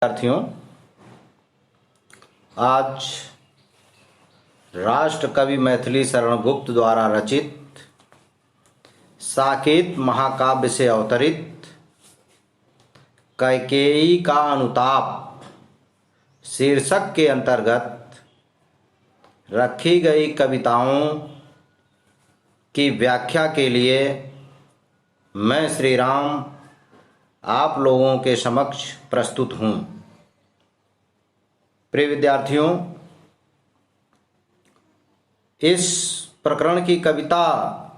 विद्यार्थियों, आज राष्ट्र कवि मैथिली शरण गुप्त द्वारा रचित साकेत महाकाव्य से अवतरित कैकेयी का अनुताप शीर्षक के अंतर्गत रखी गई कविताओं की व्याख्या के लिए मैं श्री राम आप लोगों के समक्ष प्रस्तुत हूँ। प्रिय विद्यार्थियों, इस प्रकरण की कविता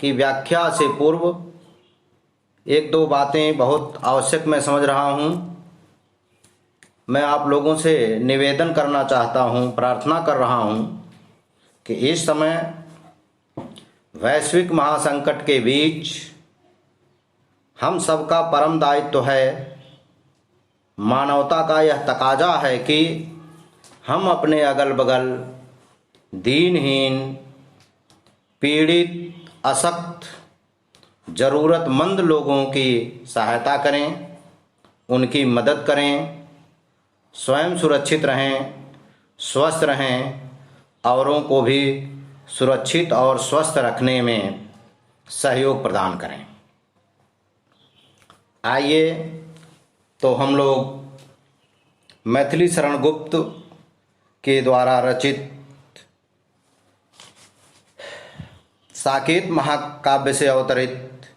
की व्याख्या से पूर्व एक दो बातें बहुत आवश्यक मैं समझ रहा हूँ। मैं आप लोगों से निवेदन करना चाहता हूँ, प्रार्थना कर रहा हूँ कि इस समय वैश्विक महासंकट के बीच हम सबका परम दायित्व है, मानवता का यह तकाजा है कि हम अपने अगल बगल दीनहीन, पीड़ित, अशक्त, ज़रूरतमंद लोगों की सहायता करें, उनकी मदद करें, स्वयं सुरक्षित रहें, स्वस्थ रहें, औरों को भी सुरक्षित और स्वस्थ रखने में सहयोग प्रदान करें। आइए तो हम लोग मैथिली शरण गुप्त के द्वारा रचित साकेत महाकाव्य से अवतरित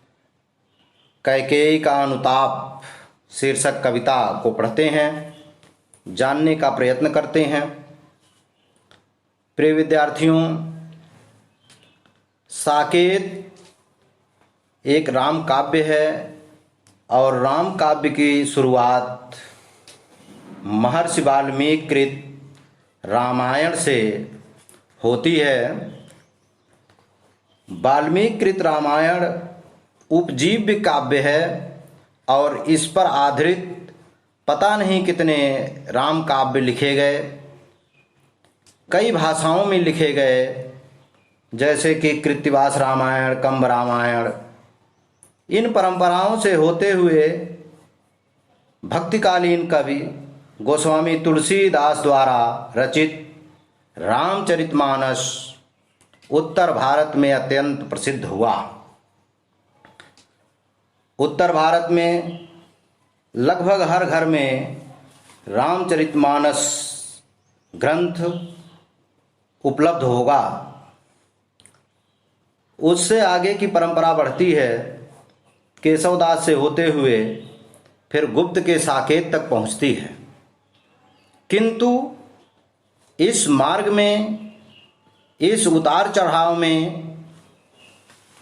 कैकेयी का अनुताप शीर्षक कविता को पढ़ते हैं, जानने का प्रयत्न करते हैं। प्रिय विद्यार्थियों, साकेत एक राम काव्य है और राम काव्य की शुरुआत महर्षि वाल्मीकि कृत रामायण से होती है। वाल्मीकि कृत रामायण उपजीव्य काव्य है और इस पर आधारित पता नहीं कितने राम काव्य लिखे गए, कई भाषाओं में लिखे गए, जैसे कि कृत्तिवास रामायण, कंब रामायण। इन परंपराओं से होते हुए भक्तिकालीन कवि गोस्वामी तुलसीदास द्वारा रचित रामचरितमानस उत्तर भारत में अत्यंत प्रसिद्ध हुआ। उत्तर भारत में लगभग हर घर में रामचरितमानस ग्रंथ उपलब्ध होगा। उससे आगे की परंपरा बढ़ती है, केशवदास से होते हुए फिर गुप्त के साकेत तक पहुंचती है। किंतु इस मार्ग में, इस उतार चढ़ाव में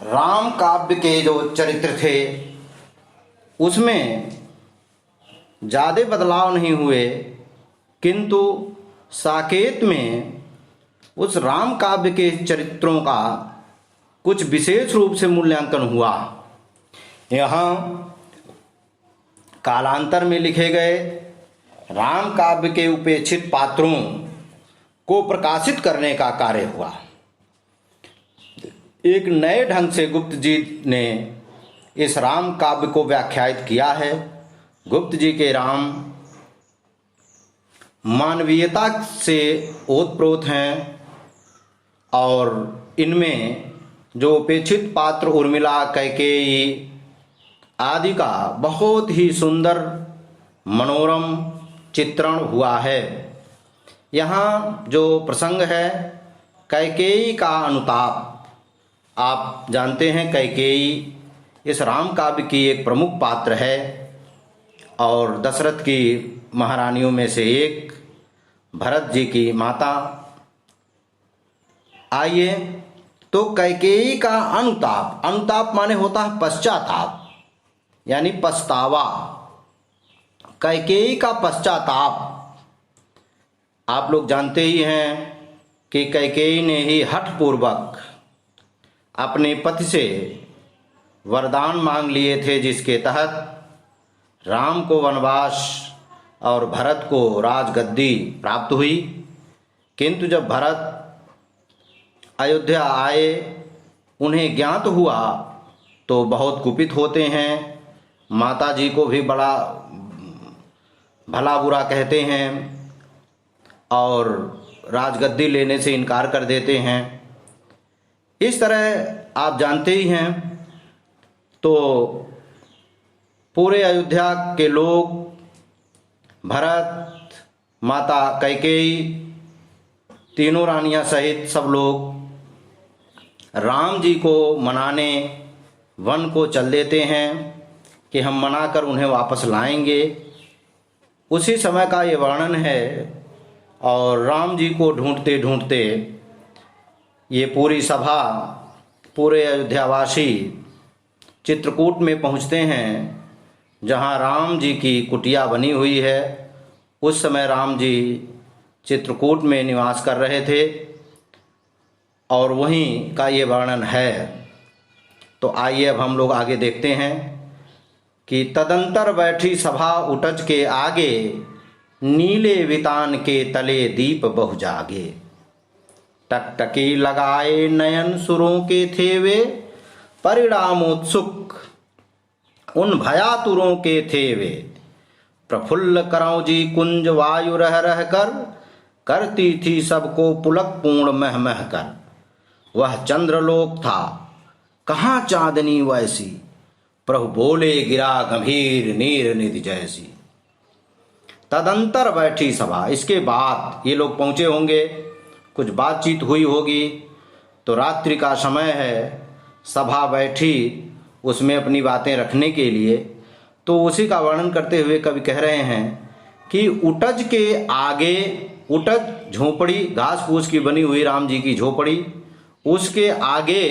राम काव्य के जो चरित्र थे उसमें ज़्यादा बदलाव नहीं हुए, किंतु साकेत में उस राम काव्य के चरित्रों का कुछ विशेष रूप से मूल्यांकन हुआ। यहाँ कालांतर में लिखे गए राम काव्य के उपेक्षित पात्रों को प्रकाशित करने का कार्य हुआ। एक नए ढंग से गुप्त जी ने इस राम काव्य को व्याख्यायित किया है। गुप्त जी के राम मानवीयता से ओतप्रोत हैं और इनमें जो उपेक्षित पात्र उर्मिला, कैकेयी आदि का बहुत ही सुंदर मनोरम चित्रण हुआ है। यहाँ जो प्रसंग है कैकेयी का अनुताप, आप जानते हैं कैकेयी इस राम काव्य की एक प्रमुख पात्र है और दशरथ की महारानियों में से एक, भरत जी की माता। आइए तो कैकेयी का अनुताप, अनुताप माने होता है पश्चाताप, यानी पछतावा। कैकेयी का पश्चाताप आप लोग जानते ही हैं कि कैकेयी ने ही हठपूर्वक अपने पति से वरदान मांग लिए थे, जिसके तहत राम को वनवास और भरत को राजगद्दी प्राप्त हुई। किंतु जब भरत अयोध्या आए, उन्हें ज्ञात हुआ तो बहुत कुपित होते हैं। माता जी को भी बड़ा भला बुरा कहते हैं और राजगद्दी लेने से इनकार कर देते हैं। इस तरह आप जानते ही हैं। तो पूरे अयोध्या के लोग, भरत, माता कैकेयी, तीनों रानियां सहित सब लोग राम जी को मनाने वन को चल देते हैं कि हम मनाकर उन्हें वापस लाएंगे। उसी समय का ये वर्णन है। और राम जी को ढूंढते ढूंढते ये पूरी सभा, पूरे अयोध्यावासी चित्रकूट में पहुंचते हैं, जहां राम जी की कुटिया बनी हुई है। उस समय राम जी चित्रकूट में निवास कर रहे थे और वहीं का ये वर्णन है। तो आइए अब हम लोग आगे देखते हैं कि तदंतर बैठी सभा उटज के आगे, नीले वितान के तले दीप बहु जागे। टकटकी लगाए नयन सुरों के थे वे, परिणामोत्सुक उन भयातुरों के थे वे। प्रफुल्ल करौजी कुंज वायु रह रह कर, करती थी सबको पुलक पूर्ण मह मह कर। वह चंद्रलोक था कहाँ चांदनी वैसी, प्रभु बोले गिरा गंभीर नीर निधि जैसी। तदंतर बैठी सभा, इसके बाद ये लोग पहुंचे होंगे, कुछ बातचीत हुई होगी। तो रात्रि का समय है, सभा बैठी उसमें अपनी बातें रखने के लिए। तो उसी का वर्णन करते हुए कवि कह रहे हैं कि उटज के आगे, उटज झोपड़ी, घास फूस की बनी हुई राम जी की झोपड़ी, उसके आगे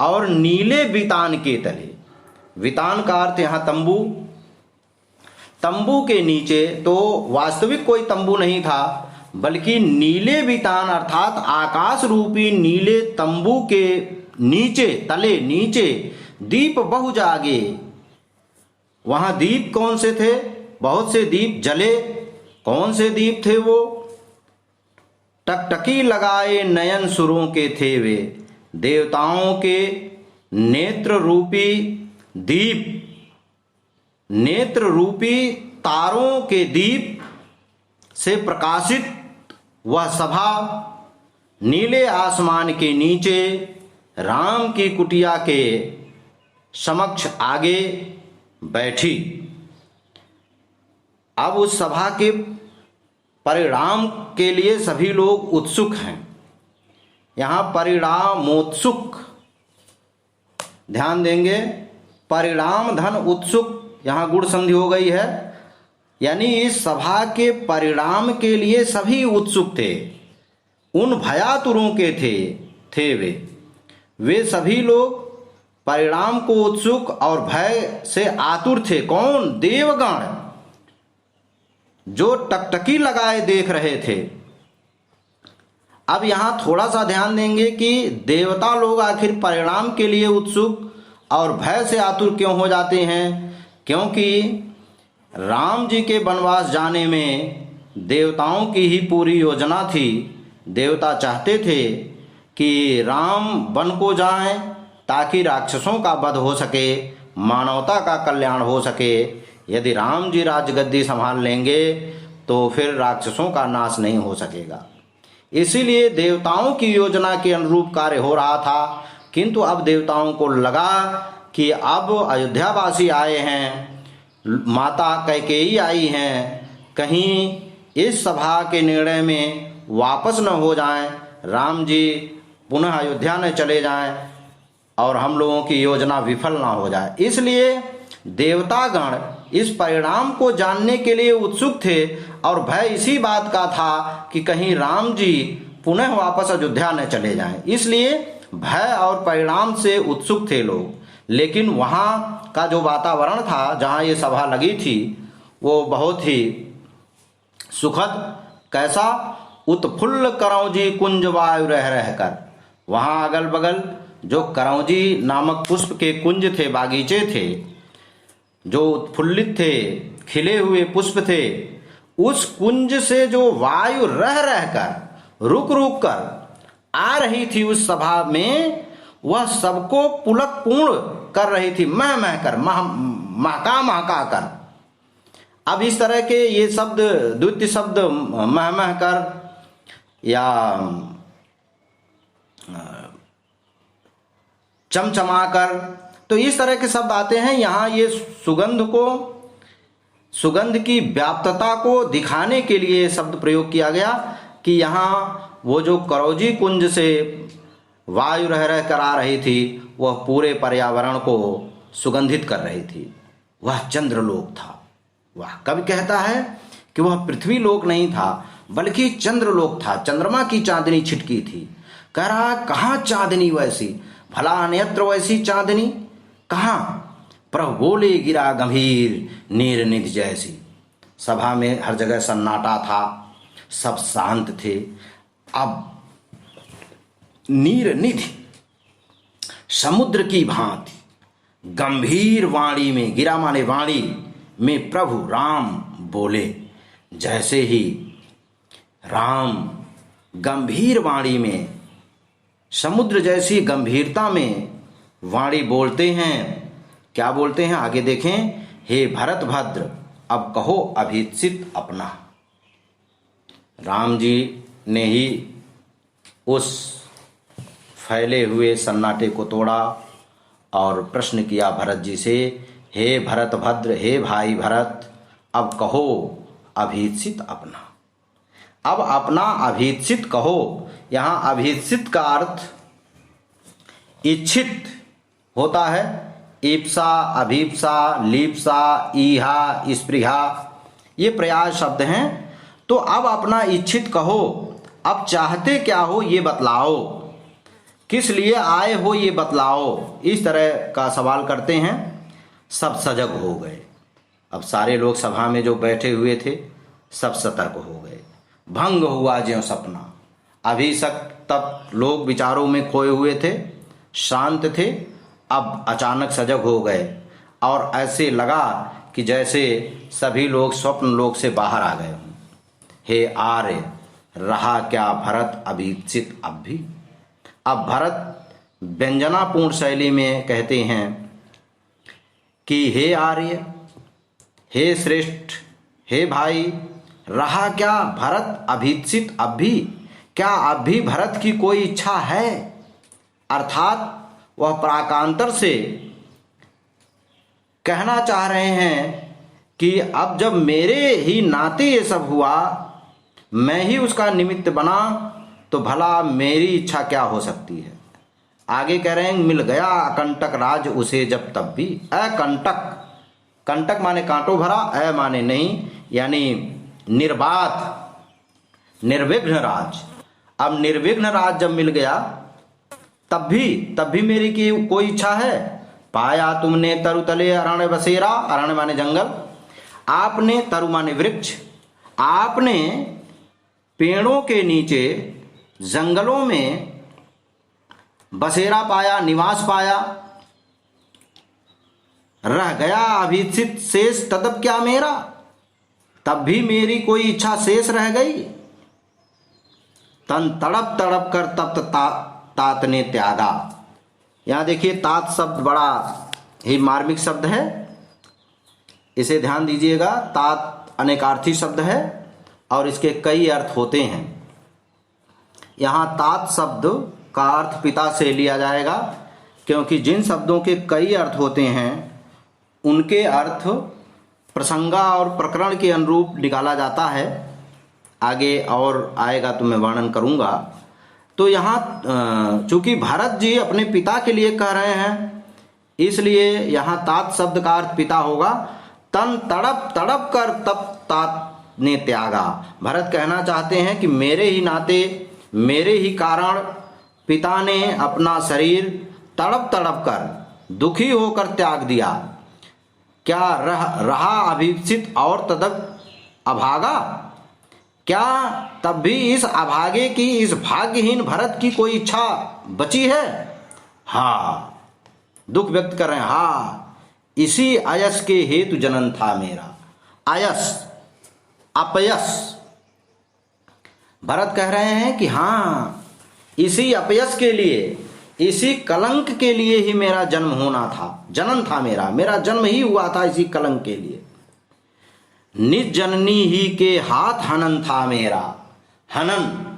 और नीले वितान के तले। वितान का अर्थ यहाँ तंबू, तंबू के नीचे। तो वास्तविक कोई तंबू नहीं था, बल्कि नीले वितान अर्थात आकाश रूपी नीले तंबू के नीचे, तले नीचे दीप बहु जागे। वहां दीप कौन से थे? बहुत से दीप जले। कौन से दीप थे वो? टकटकी लगाए नयन सुरों के थे वे। देवताओं के नेत्र रूपी दीप, नेत्र रूपी तारों के दीप से प्रकाशित वह सभा नीले आसमान के नीचे राम की कुटिया के समक्ष आगे बैठी। अब उस सभा के परिणाम के लिए सभी लोग उत्सुक हैं। यहां परिणामोत्सुक, ध्यान देंगे, परिणाम धन उत्सुक, यहां गुण संधि हो गई है। यानी इस सभा के परिणाम के लिए सभी उत्सुक थे। उन भयातुरों के थे वे सभी लोग परिणाम को उत्सुक और भय से आतुर थे। कौन? देवगण, जो टकटकी लगाए देख रहे थे। अब यहां थोड़ा सा ध्यान देंगे कि देवता लोग आखिर परिणाम के लिए उत्सुक और भय से आतुर क्यों हो जाते हैं? क्योंकि राम जी के वनवास जाने में देवताओं की ही पूरी योजना थी। देवता चाहते थे कि राम वन को जाएं ताकि राक्षसों का वध हो सके, मानवता का कल्याण हो सके। यदि राम जी राजगद्दी संभाल लेंगे तो फिर राक्षसों का नाश नहीं हो सकेगा। इसीलिए देवताओं की योजना के अनुरूप कार्य हो रहा था। किंतु अब देवताओं को लगा कि अब अयोध्यावासी आए हैं, माता कैकेयी आई हैं, कहीं इस सभा के निर्णय में वापस न हो जाएं, राम जी पुनः अयोध्या न चले जाएं और हम लोगों की योजना विफल ना हो जाए। इसलिए देवतागण इस परिणाम को जानने के लिए उत्सुक थे और भय इसी बात का था कि कहीं राम जी पुनः वापस अयोध्या न चले जाएं। इसलिए भय और परिणाम से उत्सुक थे लोग। लेकिन वहाँ का जो वातावरण था, जहाँ ये सभा लगी थी, वो बहुत ही सुखद। कैसा? उत्फुल्ल करौजी कुंज वायु रह रह कर। वहाँ अगल बगल जो करौजी नामक पुष्प के कुंज थे, बागीचे थे, जो उत्फुल्लित थे, खिले हुए पुष्प थे, उस कुंज से जो वायु रह रह कर, रुक रुक कर आ रही थी उस सभा में, वह सबको पुलक पूर्ण कर रही थी, मह मह कर, महका महका कर। अब इस तरह के ये शब्द, द्वितीय शब्द मह मह कर या चमचमाकर, तो इस तरह के शब्द आते हैं। यहाँ ये सुगंध की व्याप्तता को दिखाने के लिए शब्द प्रयोग किया गया कि यहाँ वो जो करौजी कुंज से वायु रह रह कर आ रही थी, वह पूरे पर्यावरण को सुगंधित कर रही थी। वह चंद्रलोक था। वह कवि कहता है कि वह पृथ्वी लोक नहीं था, बल्कि चंद्रलोक था। चंद्रमा की चांदनी छिटकी थी। कह रहा कहाँ चांदनी वैसी, भला अन्यत्र वैसी चांदनी कहाँ, प्रभु बोले गिरा गंभीर नीर निधि जैसी। सभा में हर जगह सन्नाटा था, सब शांत थे। अब नीर निधि समुद्र की भांति गंभीर वाणी में, गिरा माने वाणी में प्रभु राम बोले। जैसे ही राम गंभीर वाणी में, समुद्र जैसी गंभीरता में वाणी बोलते हैं। क्या बोलते हैं आगे देखें। हे भरत भद्र अब कहो अभीप्सित अपना। राम जी ने ही उस फैले हुए सन्नाटे को तोड़ा और प्रश्न किया भरत जी से, हे भरत भद्र, हे भाई भरत, अब कहो अभीप्सित अपना। अब अपना अभीप्सित कहो। यहाँ अभीप्सित का अर्थ इच्छित होता है। ईप्सा, अभीप्सा, लीप्सा, ईहा, स्पृहा, ये प्रयास शब्द हैं। तो अब अपना इच्छित कहो, अब चाहते क्या हो ये बतलाओ, किस लिए आए हो ये बतलाओ। इस तरह का सवाल करते हैं। सब सजग हो गए। अब सारे लोग सभा में जो बैठे हुए थे सब सतर्क हो गए। भंग हुआ ज्यों सपना। अभी तक लोग विचारों में खोए हुए थे, शांत थे, अब अचानक सजग हो गए और ऐसे लगा कि जैसे सभी लोग स्वप्न लोक से बाहर आ गए हों। हे आर्य रहा क्या भरत अभीप्सित अब भी। अब भरत व्यंजनापूर्ण शैली में कहते हैं कि हे आर्य, हे श्रेष्ठ, हे भाई, रहा क्या भरत अभीप्सित अब भी। क्या अब भी भरत की कोई इच्छा है। अर्थात वह प्राकांतर से कहना चाह रहे हैं कि अब जब मेरे ही नाते ये सब हुआ, मैं ही उसका निमित्त बना, तो भला मेरी इच्छा क्या हो सकती है। आगे कह रहे हैं मिल गया अकंटक राज उसे जब तब भी। अकंटक, कंटक माने कांटों भरा, अ माने नहीं, यानी निर्बाध निर्विघ्न राज। अब निर्विघ्न राज जब मिल गया तब भी मेरी की कोई इच्छा है। पाया तुमने तरुतले अरण्य बसेरा, अरण्य माने जंगल, आपने, तरु माने वृक्ष, आपने पेड़ों के नीचे जंगलों में बसेरा पाया, निवास पाया। रह गया अभीप्सित शेष तदब क्या मेरा, तब भी मेरी कोई इच्छा शेष रह गई। तन तड़प तड़प कर तप्त तात ने त्यागा। यहां देखिए तात शब्द बड़ा ही मार्मिक शब्द है, इसे ध्यान दीजिएगा। तात अनेकार्थी शब्द है और इसके कई अर्थ होते हैं। यहां तात शब्द का अर्थ पिता से लिया जाएगा, क्योंकि जिन शब्दों के कई अर्थ होते हैं उनके अर्थ प्रसंगा और प्रकरण के अनुरूप निकाला जाता है। आगे और आएगा तो मैं वर्णन करूंगा। तो यहाँ चूंकि भरत जी अपने पिता के लिए कह रहे हैं, इसलिए यहाँ तात शब्द का अर्थ पिता होगा। तन तड़प तड़प कर तप तात ने त्यागा। भरत कहना चाहते हैं कि मेरे ही नाते, मेरे ही कारण पिता ने अपना शरीर तड़प तड़प कर, दुखी होकर त्याग दिया। क्या रहा अभीप्सित और तदब अभागा। क्या तब भी इस अभागे की, इस भाग्यहीन भरत की कोई इच्छा बची है। हाँ, दुख व्यक्त कर रहे हैं। हाँ, इसी अयस के हेतु जनन था मेरा। अयस, अपयस। भरत कह रहे हैं कि हाँ, इसी अपयस के लिए, इसी कलंक के लिए ही मेरा जन्म होना था, जनन था मेरा जन्म ही हुआ था इसी कलंक के लिए। निज जननी ही के हाथ हनन था मेरा। हनन,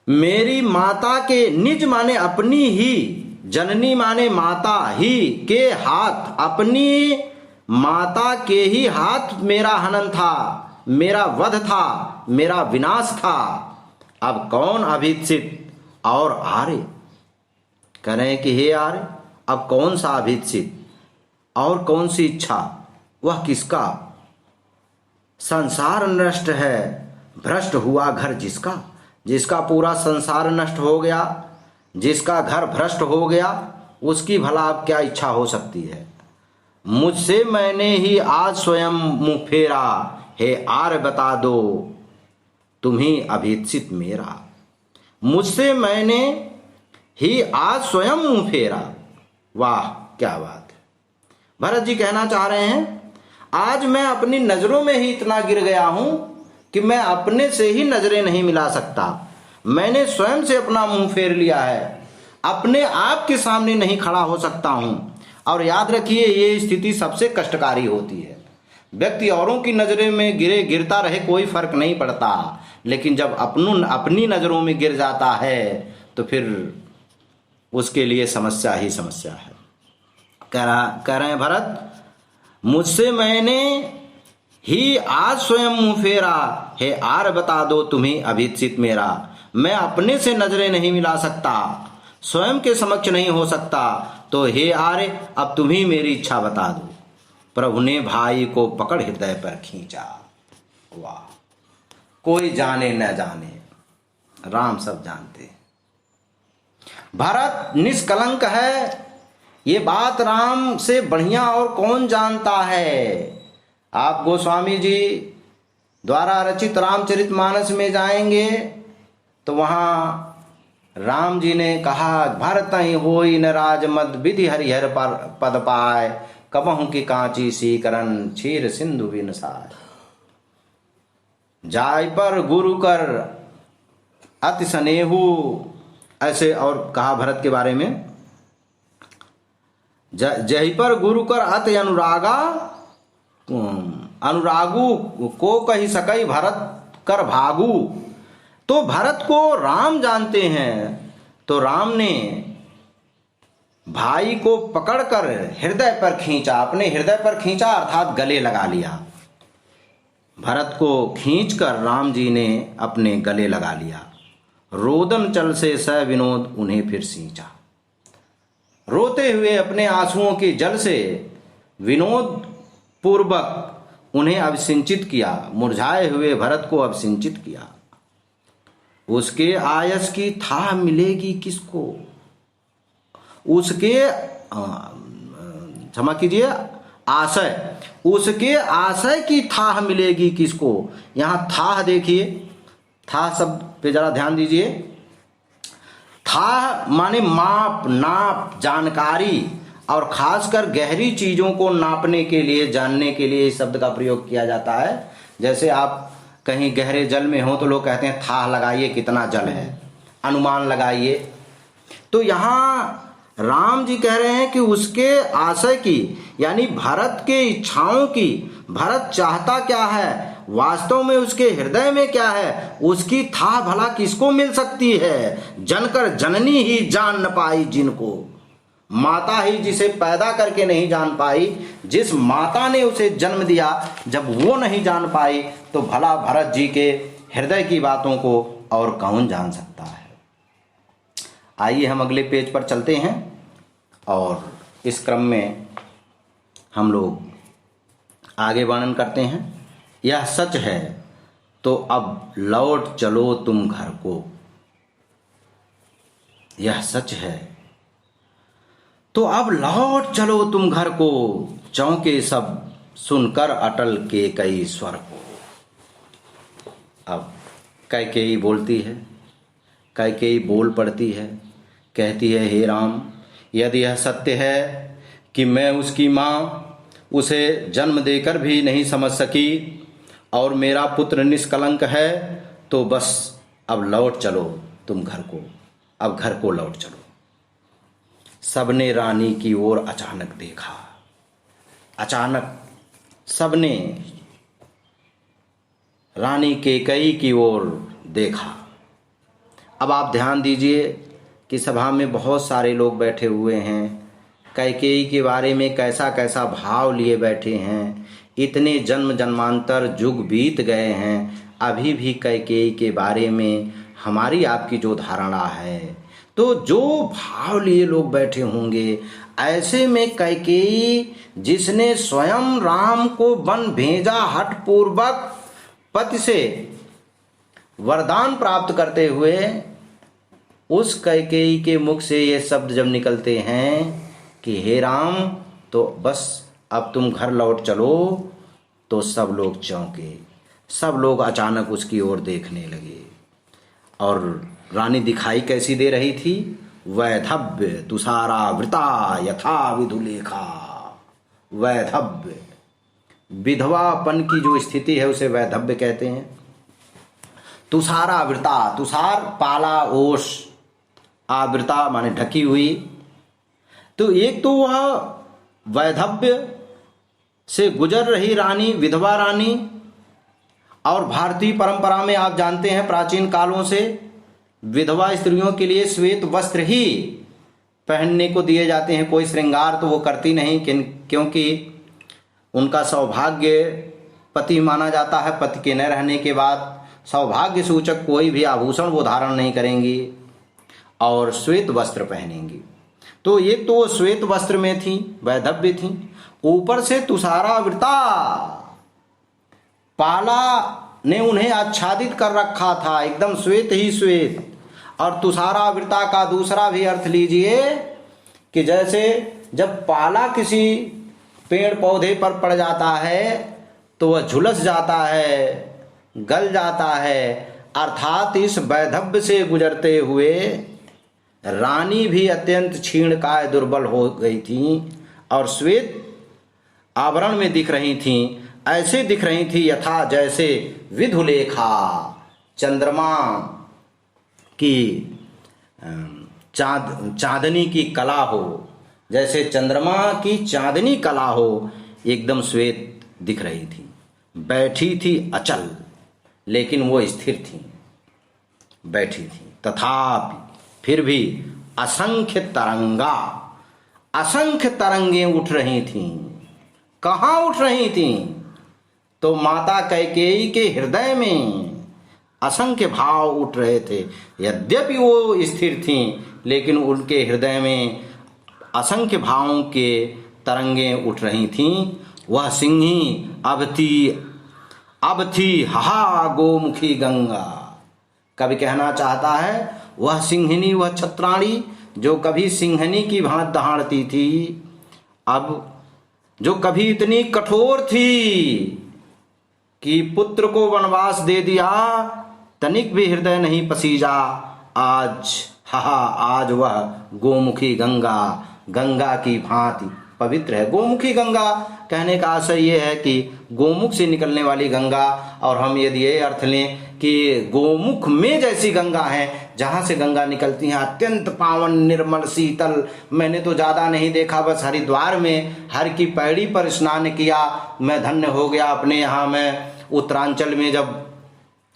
मेरी माता के, निज माने अपनी ही, जननी माने माता ही, के हाथ, अपनी माता के ही हाथ मेरा हनन था, मेरा वध था, मेरा विनाश था। अब कौन अभीप्सित और आर्य? कह रहे हैं कि हे आर्य, अब कौन सा अभीप्सित और कौन सी इच्छा, वह किसका? संसार नष्ट है, भ्रष्ट हुआ घर जिसका। जिसका पूरा संसार नष्ट हो गया, जिसका घर भ्रष्ट हो गया, उसकी भला अब क्या इच्छा हो सकती है? मुझसे मैंने ही आज स्वयं मुंह फेरा, हे आर्य बता दो तुम्ही अभीप्सित मेरा। मुझसे मैंने ही आज स्वयं मुंह फेरा। वाह क्या बात है! भरत जी कहना चाह रहे हैं, आज मैं अपनी नजरों में ही इतना गिर गया हूं कि मैं अपने से ही नजरें नहीं मिला सकता। मैंने स्वयं से अपना मुंह फेर लिया है, अपने आप के सामने नहीं खड़ा हो सकता हूं। और याद रखिए, ये स्थिति सबसे कष्टकारी होती है। व्यक्ति औरों की नजरों में गिरता रहे, कोई फर्क नहीं पड़ता, लेकिन जब अपनी नजरों में गिर जाता है तो फिर उसके लिए समस्या ही समस्या है। कह रहे हैं भरत, मुझसे मैंने ही आज स्वयं मुंह फेरा, हे आर्य बता दो तुम्हें अभीप्सित मेरा। मैं अपने से नजरें नहीं मिला सकता, स्वयं के समक्ष नहीं हो सकता, तो हे आर्य अब तुम्ही मेरी इच्छा बता दो। प्रभु ने भाई को पकड़ हृदय पर खींचा। वाह, कोई जाने न जाने, राम सब जानते। भरत निष्कलंक है, ये बात राम से बढ़िया और कौन जानता है। आप गोस्वामी जी द्वारा रचित रामचरितमानस में जाएंगे तो वहां राम जी ने कहा, भरत ही होई न राजमद विधि हरिहर पर पद पाए, कबहू की कांची सी करन क्षीर सिंधु बिन साय। जाय पर गुरु कर अति स्नेहु, ऐसे और कहा भरत के बारे में, जय पर गुरु कर अति अनुरागा, अनुरागु को कही सकई भरत कर भागु। तो भरत को राम जानते हैं, तो राम ने भाई को पकड़कर हृदय पर खींचा, अपने हृदय पर खींचा अर्थात गले लगा लिया। भरत को खींचकर राम जी ने अपने गले लगा लिया। रोदन चल से स विनोद उन्हें फिर सींचा। रोते हुए अपने आंसुओं के जल से विनोद पूर्वक उन्हें अभिसिंचित किया, मुरझाए हुए भरत को अभिसिंचित किया। उसके आयस की थाह मिलेगी किसको, उसके क्षमा कीजिए आशय, उसके आशय की थाह मिलेगी किसको। यहां थाह देखिए, थाह शब्द पे जरा ध्यान दीजिए। थाह माने माप, नाप, जानकारी, और खासकर गहरी चीजों को नापने के लिए, जानने के लिए इस शब्द का प्रयोग किया जाता है। जैसे आप कहीं गहरे जल में हो तो लोग कहते हैं थाह लगाइए कितना जल है, अनुमान लगाइए। तो यहां राम जी कह रहे हैं कि उसके आशय की, यानी भरत के इच्छाओं की, भरत चाहता क्या है, वास्तव में उसके हृदय में क्या है, उसकी थाह भला किसको मिल सकती है। जनकर जननी ही जान न पाई जिनको, माता ही जिसे पैदा करके नहीं जान पाई, जिस माता ने उसे जन्म दिया जब वो नहीं जान पाई, तो भला भरत जी के हृदय की बातों को और कौन जान सकता है। आइए हम अगले पेज पर चलते हैं और इस क्रम में हम लोग आगे वर्णन करते हैं। यह सच है तो अब लौट चलो तुम घर को, यह सच है तो अब लौट चलो तुम घर को, चौंके सब सुनकर अटल के कई स्वर को। अब कैकेयी बोलती है, कैकेयी बोल पड़ती है, कहती है, हे राम, यदि यह सत्य है कि मैं उसकी माँ उसे जन्म देकर भी नहीं समझ सकी और मेरा पुत्र निष्कलंक है, तो बस अब लौट चलो तुम घर को, अब घर को लौट चलो। सबने रानी की ओर अचानक देखा। अचानक सबने रानी कैकेयी की ओर देखा। अब आप ध्यान दीजिए कि सभा में बहुत सारे लोग बैठे हुए हैं, कैकेयी के बारे में कैसा कैसा भाव लिए बैठे हैं। इतने जन्म जन्मांतर युग बीत गए हैं, अभी भी कैकेयी के बारे में हमारी आपकी जो धारणा है, तो जो भाव लिए लोग बैठे होंगे, ऐसे में कैकेयी जिसने स्वयं राम को वन भेजा हठपूर्वक पति से वरदान प्राप्त करते हुए, उस कैकेयी के मुख से ये शब्द जब निकलते हैं कि हे राम, तो बस अब तुम घर लौट चलो, तो सब लोग चौंके, सब लोग अचानक उसकी ओर देखने लगे। और रानी दिखाई कैसी दे रही थी? वैधव्य तुषारावृता यथा विधुलेखा। वैधव्य, विधवापन की जो स्थिति है उसे वैधव्य कहते हैं। तुषारावृता, तुषार पाला ओश, आवृता माने ढकी हुई। तो एक तो वह वैधव्य से गुजर रही रानी, विधवा रानी। और भारतीय परंपरा में आप जानते हैं प्राचीन कालों से विधवा स्त्रियों के लिए श्वेत वस्त्र ही पहनने को दिए जाते हैं। कोई श्रृंगार तो वो करती नहीं, क्योंकि उनका सौभाग्य पति माना जाता है। पति के न रहने के बाद सौभाग्य सूचक कोई भी आभूषण वो धारण नहीं करेंगी और श्वेत वस्त्र पहनेंगी। तो एक तो वो श्वेत वस्त्र में थी, वैधव्य थी, ऊपर से तुषारावृता, पाला ने उन्हें आच्छादित कर रखा था, एकदम श्वेत ही श्वेत। और तुषारावृता का दूसरा भी अर्थ लीजिए कि जैसे जब पाला किसी पेड़ पौधे पर पड़ जाता है तो वह झुलस जाता है, गल जाता है, अर्थात इस वैधव्य से गुजरते हुए रानी भी अत्यंत क्षीणकाय दुर्बल हो गई थी और श्वेत आवरण में दिख रही थी। ऐसे दिख रही थी यथा जैसे विधुलेखा, चंद्रमा की चांदनी की कला हो, जैसे चंद्रमा की चांदनी कला हो, एकदम श्वेत दिख रही थी। बैठी थी अचल, लेकिन वो स्थिर थी, बैठी थी। तथापि फिर भी असंख्य तरंगा, असंख्य तरंगें उठ रही थीं। कहाँ उठ रही थीं? तो माता कैकेयी के हृदय में असंख्य भाव उठ रहे थे। यद्यपि वो स्थिर थीं, लेकिन उनके हृदय में असंख्य भावों के तरंगें उठ रही थीं। वह सिंही अब थी हा गोमुखी गंगा। कवि कहना चाहता है वह सिंहनी, वह छत्राणी जो कभी सिंहनी की भांत दहाड़ती थी, अब जो कभी इतनी कठोर थी कि पुत्र को वनवास दे दिया, तनिक भी हृदय नहीं पसीजा, आज वह गोमुखी गंगा, गंगा की भांति पवित्र है। गोमुखी गंगा कहने का आशय यह है कि गोमुख से निकलने वाली गंगा, और हम यदि ये अर्थ लें कि गोमुख में जैसी गंगा है, जहाँ से गंगा निकलती है, अत्यंत पावन, निर्मल, शीतल। मैंने तो ज़्यादा नहीं देखा, बस हरिद्वार में हर की पैड़ी पर स्नान किया, मैं धन्य हो गया। अपने यहाँ मैं उत्तरांचल में जब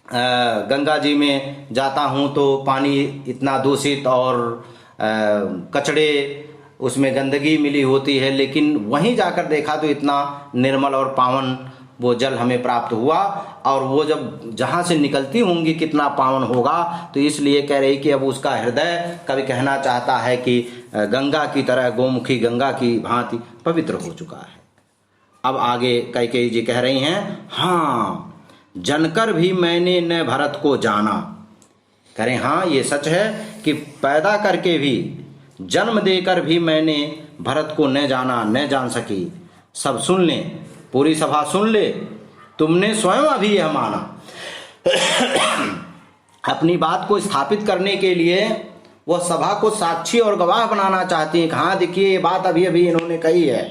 गंगा जी में जाता हूँ तो पानी इतना दूषित और कचड़े, उसमें गंदगी मिली होती है, लेकिन वहीं जाकर देखा तो इतना निर्मल और पावन वो जल हमें प्राप्त हुआ। और वो जब जहाँ से निकलती होंगी कितना पावन होगा। तो इसलिए कह रही कि अब उसका हृदय, कभी कहना चाहता है कि गंगा की तरह, गोमुखी गंगा की भांति पवित्र हो चुका है। अब आगे कैकेयी जी कह रही हैं, हाँ जनकर भी मैंने न भरत को जाना। कह रहे हाँ ये सच है कि पैदा करके भी, जन्म देकर भी मैंने भरत को न जाना, न जान सकी। सब सुन ले, पूरी सभा सुन ले, तुमने स्वयं अभी यह माना। अपनी बात को स्थापित करने के लिए वह सभा को साक्षी और गवाह बनाना चाहती हैं कि हाँ देखिए ये बात अभी अभी इन्होंने कही है,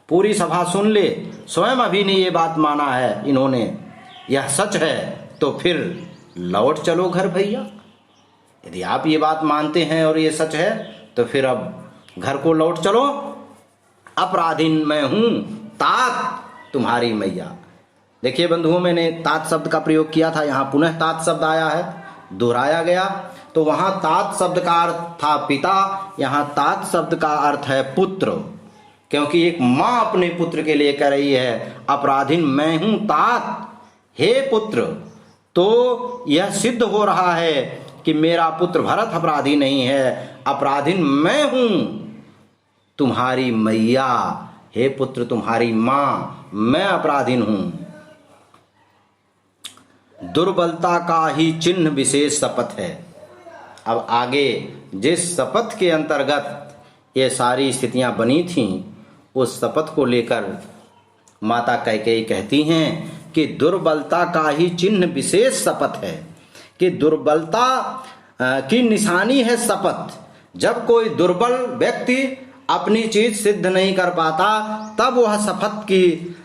पूरी सभा सुन ले, स्वयं अभी ने ये बात माना है इन्होंने, यह सच है। तो फिर लौट चलो घर भैया। यदि आप ये बात मानते हैं और ये सच है तो फिर अब घर को लौट चलो। अपराधीन मैं हूं, तात तुम्हारी मैया। देखिए बंधुओं, मैंने तात शब्द का प्रयोग किया था, यहाँ पुनः तात शब्द आया है, दोहराया गया। तो वहाँ तात शब्द का अर्थ था पिता, यहाँ तात शब्द का अर्थ है पुत्र। क्योंकि एक माँ अपने पुत्र के लिए कह रही है अपराधीन मैं हूं तात, हे पुत्र। तो यह सिद्ध हो रहा है कि मेरा पुत्र भरत अपराधी नहीं है, अपराधीन मैं हूं तुम्हारी मैया। हे पुत्र, तुम्हारी मां, मैं अपराधीन हूं। दुर्बलता का ही चिन्ह विशेष शपथ है। अब आगे जिस शपथ के अंतर्गत ये सारी स्थितियां बनी थीं, उस शपथ को लेकर माता कैकेयी कहती हैं कि दुर्बलता का ही चिन्ह विशेष शपथ है, कि दुर्बलता की निशानी है शपथ। जब कोई दुर्बल व्यक्ति अपनी चीज सिद्ध नहीं कर पाता, तब वह शपथ की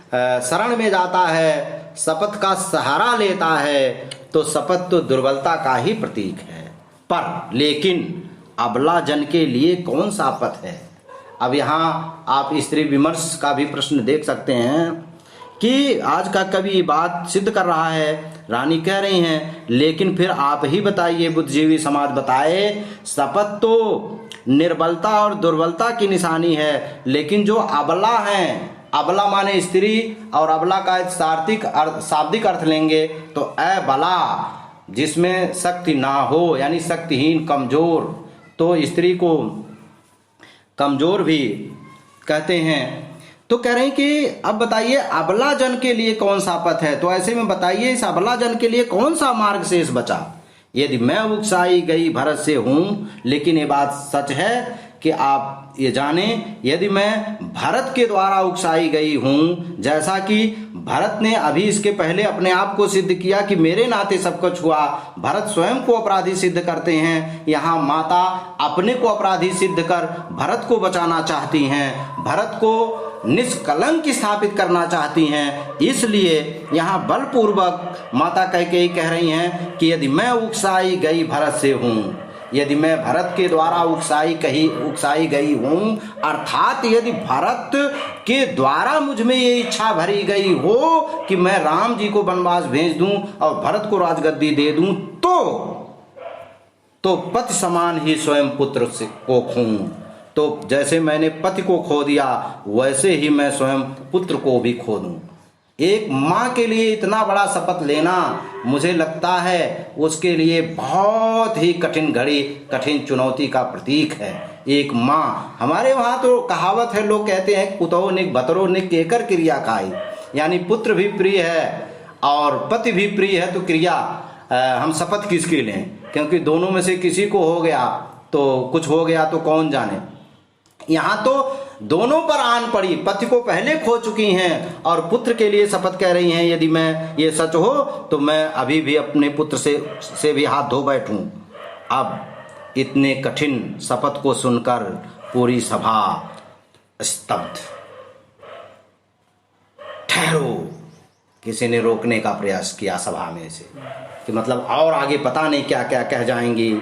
शरण में जाता है, शपथ का सहारा लेता है। तो शपथ तो दुर्बलता का ही प्रतीक है। पर लेकिन अबला जन के लिए कौन सा शपथ है? अब यहाँ आप स्त्री विमर्श का भी प्रश्न देख सकते हैं कि आज का कवि बात सिद्ध कर रहा है, रानी कह रही हैं, लेकिन फिर आप ही बताइए, बुद्धिजीवी समाज बताए, शपथ तो निर्बलता और दुर्बलता की निशानी है, लेकिन जो अबला हैं, अबला माने स्त्री, और अबला का शाब्दिक अर्थ लेंगे तो अबला, जिसमें शक्ति ना हो, यानी शक्तिहीन, कमजोर। तो स्त्री को कमजोर भी कहते हैं। तो कह रहे हैं कि अब बताइए अबला जन के लिए कौन सा पथ है? तो ऐसे में बताइए इस अबला जन के लिए कौन सा मार्ग शेष बचा? यदि मैं उकसाई गई भरत से हूं, लेकिन ये बात सच है कि आप ये जाने, यदि मैं भरत के द्वारा उकसाई गई हूं, जैसा कि भरत ने अभी इसके पहले अपने आप को सिद्ध किया कि मेरे नाते सब कुछ हुआ, भरत स्वयं को अपराधी सिद्ध करते हैं, यहाँ माता अपने को अपराधी सिद्ध कर भरत को बचाना चाहती हैं, भरत को निष्कलंक स्थापित करना चाहती हैं। इसलिए यहाँ बलपूर्वक माता कैकेयी कह रही हैं कि यदि मैं उकसाई गई भरत से हूँ, यदि मैं भरत के द्वारा उकसाई गई हूँ, अर्थात यदि भरत के द्वारा मुझ में ये इच्छा भरी गई हो कि मैं राम जी को वनवास भेज दूं और भरत को राजगद्दी दे दूं, तो पति समान ही स्वयं पुत्र को खोऊं। तो जैसे मैंने पति को खो दिया, वैसे ही मैं स्वयं पुत्र को भी खो दूं। एक माँ के लिए इतना बड़ा शपथ लेना, मुझे लगता है उसके लिए बहुत ही कठिन घड़ी, कठिन चुनौती का प्रतीक है। एक माँ, हमारे वहाँ तो कहावत है, लोग कहते हैं कुतहो निक भतरो निक केकर क्रिया खाई, यानी पुत्र भी प्रिय है और पति भी प्रिय है, तो क्रिया हम शपथ किसकी लें? क्योंकि दोनों में से किसी को हो गया तो कुछ हो गया तो कौन जाने। यहाँ तो दोनों पर आन पड़ी, पति को पहले खो चुकी हैं और पुत्र के लिए शपथ कह रही हैं, यदि मैं ये सच हो तो मैं अभी भी अपने पुत्र से भी हाथ धो बैठूं। अब इतने कठिन शपथ को सुनकर पूरी सभा स्तब्ध। ठहरो, किसी ने रोकने का प्रयास किया सभा में से कि मतलब और आगे पता नहीं क्या क्या कह जाएंगी,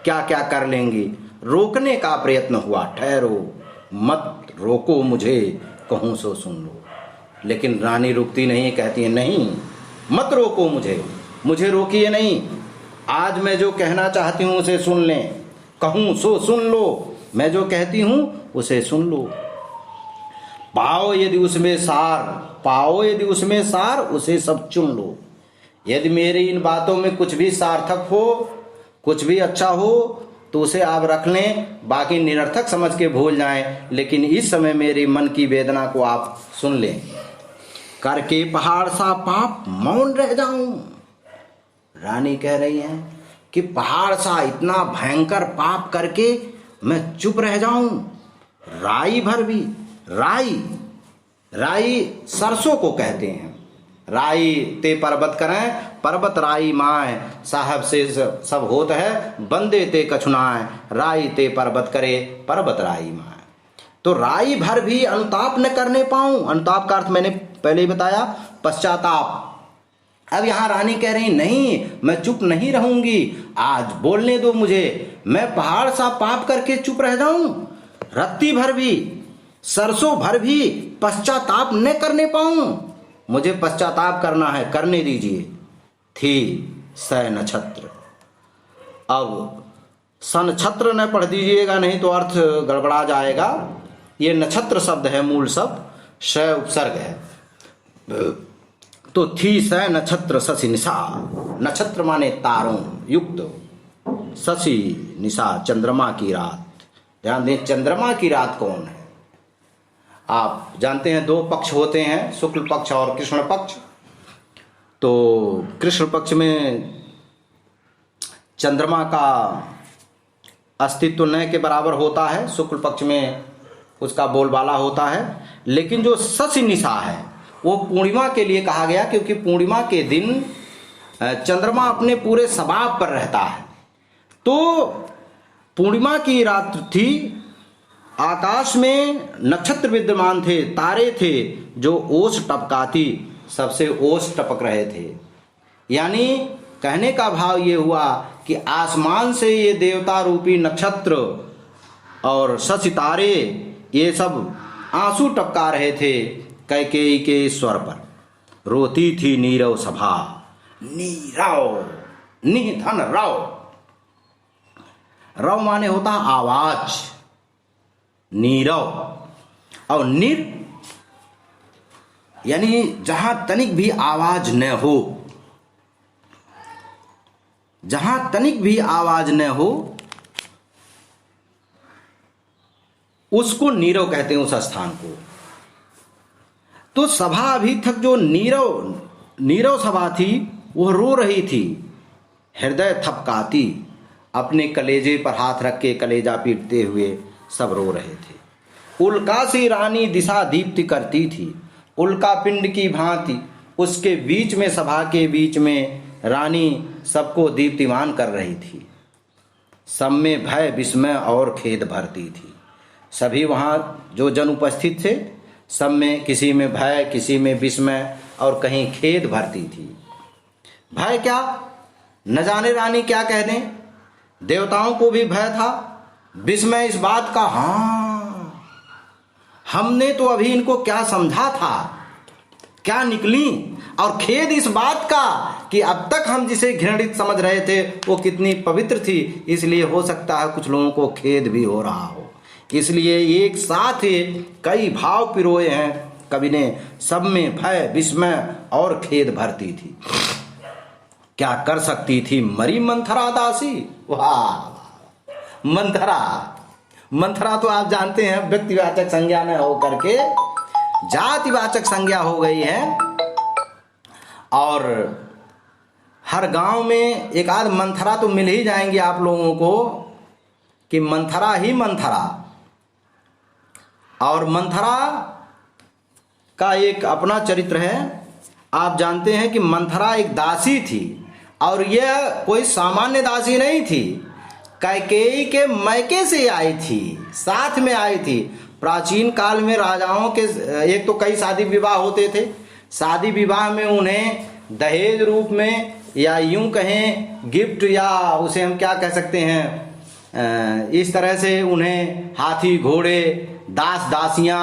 क्या क्या कर लेंगी। रोकने का प्रयत्न हुआ, ठहरो, मत रोको मुझे, कहूं सो सुन लो। लेकिन रानी रुकती नहीं, कहती है नहीं, मत रोको मुझे रोकिए नहीं, आज मैं जो कहना चाहती हूं उसे सुन लें, कहूं सो सुन लो, मैं जो कहती हूं उसे सुन लो। पाओ यदि उसमें सार, उसे सब चुन लो। यदि मेरी इन बातों में कुछ भी सार्थक हो, कुछ भी अच्छा हो, तो उसे आप रख लें, बाकी निरर्थक समझ के भूल जाएं, लेकिन इस समय मेरी मन की वेदना को आप सुन लें। करके पहाड़ सा पाप मौन रह जाऊं। रानी कह रही हैं कि पहाड़ सा इतना भयंकर पाप करके मैं चुप रह जाऊं। राई भर भी, राई सरसों को कहते हैं। राई ते पर्वत करें, पर्वत राई माए, साहब से सब होत है, बंदे ते कछुनाए, राई ते पर्वत करे, पर्वत राई माए। तो राई भर भी अनुताप न करने पाऊं। अनुताप का अर्थ मैंने पहले ही बताया, पश्चाताप। अब यहाँ रानी कह रही नहीं, मैं चुप नहीं रहूंगी, आज बोलने दो मुझे, मैं पहाड़ सा पाप करके चुप रह जाऊं, रत्ती भर भी। सरसों भर भी पश्चाताप न करने पाऊं, मुझे पश्चाताप करना है, करने दीजिए। थी स नक्षत्र। अब सनक्षत्र न पढ़ दीजिएगा, नहीं तो अर्थ गड़बड़ा जाएगा। ये नक्षत्र शब्द है, मूल शब्द, स उपसर्ग है। तो थी स नक्षत्र शशि निशा, नक्षत्र माने तारों युक्त, शशि निशा चंद्रमा की रात। ध्यान दें, चंद्रमा की रात कौन है? आप जानते हैं दो पक्ष होते हैं, शुक्ल पक्ष और कृष्ण पक्ष। तो कृष्ण पक्ष में चंद्रमा का अस्तित्व न के बराबर होता है, शुक्ल पक्ष में उसका बोलबाला होता है। लेकिन जो शशि निशा है वो पूर्णिमा के लिए कहा गया, क्योंकि पूर्णिमा के दिन चंद्रमा अपने पूरे स्वभाव पर रहता है। तो पूर्णिमा की रात थी, आकाश में नक्षत्र विद्यमान थे, तारे थे जो ओस टपकाती सबसे ओस टपक रहे थे। यानी कहने का भाव ये हुआ कि आसमान से ये देवता रूपी नक्षत्र और शशि तारे ये सब आंसू टपका रहे थे कैकेयी के स्वर पर। रोती थी नीरव सभा, नीरव निधन रव, रव माने होता आवाज, नीरव और निर यानी जहां तनिक भी आवाज न हो, जहां तनिक भी आवाज न हो उसको नीरव कहते हैं, उस स्थान को। तो सभा अभी तक जो नीरव सभा थी वो रो रही थी, हृदय थपकाती, अपने कलेजे पर हाथ रख के कलेजा पीटते हुए सब रो रहे थे। उल्का सी रानी दिशा दीप्ति करती थी, उल्का पिंड की भांति उसके बीच में, सभा के बीच में रानी सबको दीप्तिमान कर रही थी। सब में भय विस्मय और खेद भरती थी। सभी वहाँ जो जन उपस्थित थे, सब में किसी में भय, किसी में विस्मय और कहीं खेद भरती थी। भय क्या, न जाने रानी क्या कह दें, देवताओं को भी भय था। विस्मय इस बात का, हाँ हमने तो अभी इनको क्या समझा था, क्या निकली। और खेद इस बात का कि अब तक हम जिसे घृणित समझ रहे थे वो कितनी पवित्र थी, इसलिए हो सकता है कुछ लोगों को खेद भी हो रहा हो। इसलिए एक साथ ही कई भाव पिरोए हैं कवि ने। सब में भय विस्मय और खेद भरती थी। क्या कर सकती थी मरी मंथरा दासी। वाह, मंथरा, मंथरा तो आप जानते हैं व्यक्तिवाचक संज्ञा न हो करके जातिवाचक संज्ञा हो गई है। और हर गांव में एक आध मंथरा तो मिल ही जाएंगी आप लोगों को कि मंथरा ही मंथरा। और मंथरा का एक अपना चरित्र है। आप जानते हैं कि मंथरा एक दासी थी, और यह कोई सामान्य दासी नहीं थी, कैकेयी के मैके से आई थी, साथ में आई थी। प्राचीन काल में राजाओं के एक तो कई शादी विवाह होते थे, शादी विवाह में उन्हें दहेज रूप में या यूं कहें गिफ्ट, या उसे हम क्या कह सकते हैं, इस तरह से उन्हें हाथी घोड़े दास दासियां